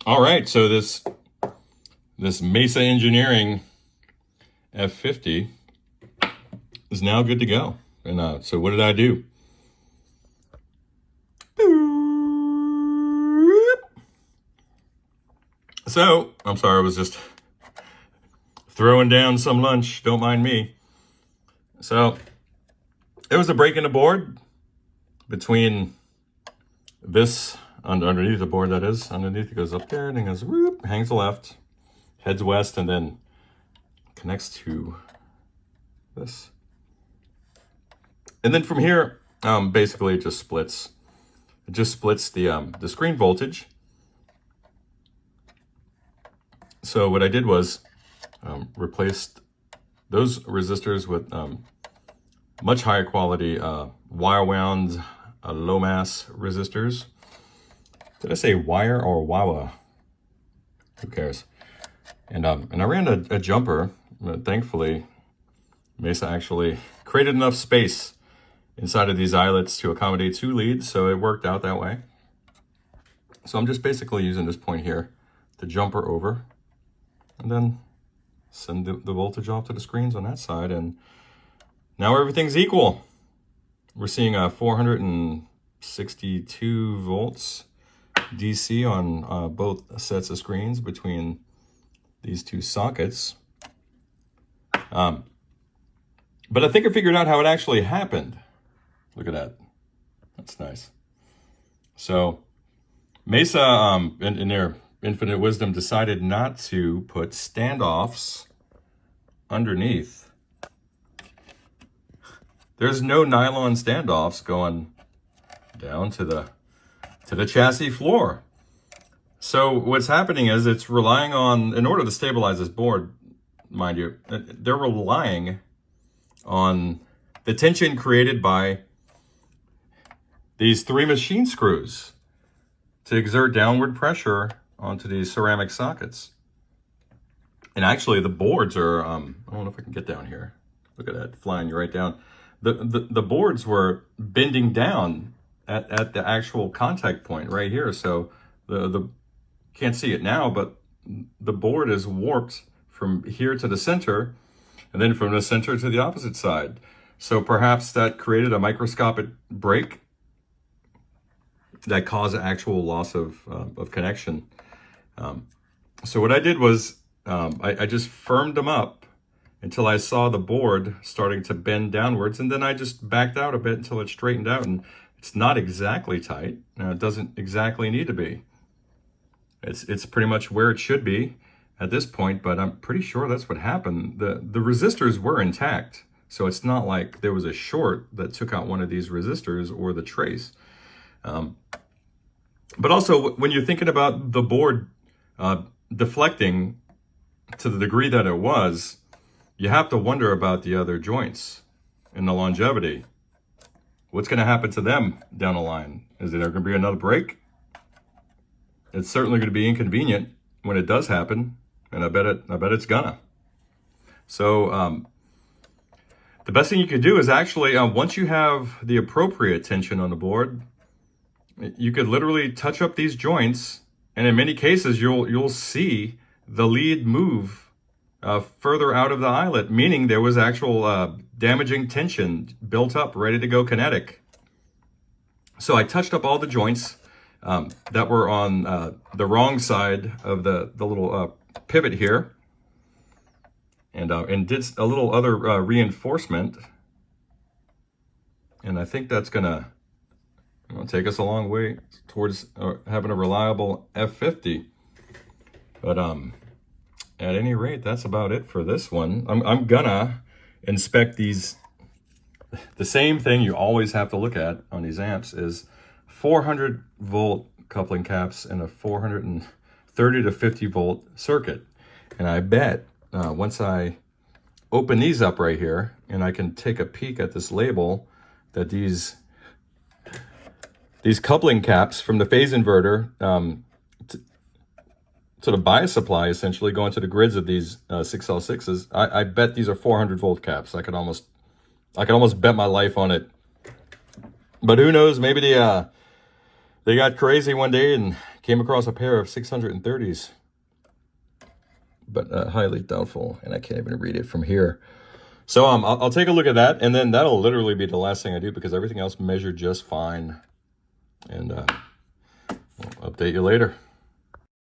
All right, so this Mesa Engineering F50 is now good to go. And so what did I do? So, I'm sorry, I was just throwing down some lunch. Don't mind me. So, it was a break in the board between this, underneath the board that is. Underneath it goes up there and then goes, whoop, hangs left, heads west, and then connects to this. And then from here, basically it just splits. It just splits the screen voltage. So what I did was replaced those resistors with much higher quality wire wound low mass resistors. Did I say wire or wawa? Who cares? And I ran a jumper. Thankfully, Mesa actually created enough space inside of these eyelets to accommodate 2 leads, so it worked out that way. So I'm just basically using this point here to jumper over and then send the voltage off to the screens on that side, and now everything's equal. We're seeing 462 volts DC on both sets of screens between these 2 sockets. But I think I figured out how it actually happened. Look at that. That's nice. So Mesa, in their infinite wisdom, decided not to put standoffs underneath. There's no nylon standoffs going down to the chassis floor. So what's happening is it's relying on, in order to stabilize this board, mind you, they're relying on the tension created by these 3 machine screws to exert downward pressure onto these ceramic sockets. And actually the boards are, I don't know if I can get down here. Look at that, flying you right down. The boards were bending down at the actual contact point right here. So the can't see it now, but the board is warped from here to the center, and then from the center to the opposite side. So perhaps that created a microscopic break that caused actual loss of connection. So what I did was I just firmed them up until I saw the board starting to bend downwards, and then I just backed out a bit until it straightened out. And it's not exactly tight. It doesn't exactly need to be. It's pretty much where it should be at this point, but I'm pretty sure that's what happened. The resistors were intact, so it's not like there was a short that took out one of these resistors or the trace. But also, when you're thinking about the board deflecting to the degree that it was, you have to wonder about the other joints and the longevity. What's going to happen to them down the line? Is there going to be another break? It's certainly going to be inconvenient when it does happen, and I bet it's gonna. So the best thing you could do is actually, once you have the appropriate tension on the board, you could literally touch up these joints, and in many cases you'll see the lead move further out of the eyelet, meaning there was actual damaging tension built up, ready to go kinetic. So I touched up all the joints that were on the wrong side of the little pivot here, and did a little other reinforcement, and I think that's gonna take us a long way towards having a reliable F50. But at any rate, that's about it for this one. I'm gonna inspect these. The same thing you always have to look at on these amps is 400 volt coupling caps in a 430 to 50 volt circuit. And I bet once I open these up right here and I can take a peek at this label, that these coupling caps from the phase inverter to the bias supply, essentially going to the grids of these 6L6s, I bet these are 400 volt caps. I could almost bet my life on it. But who knows, maybe they got crazy one day and Came across a pair of 630s, but highly doubtful, and I can't even read it from here. So I'll take a look at that, and then that'll literally be the last thing I do because everything else measured just fine. And I'll update you later.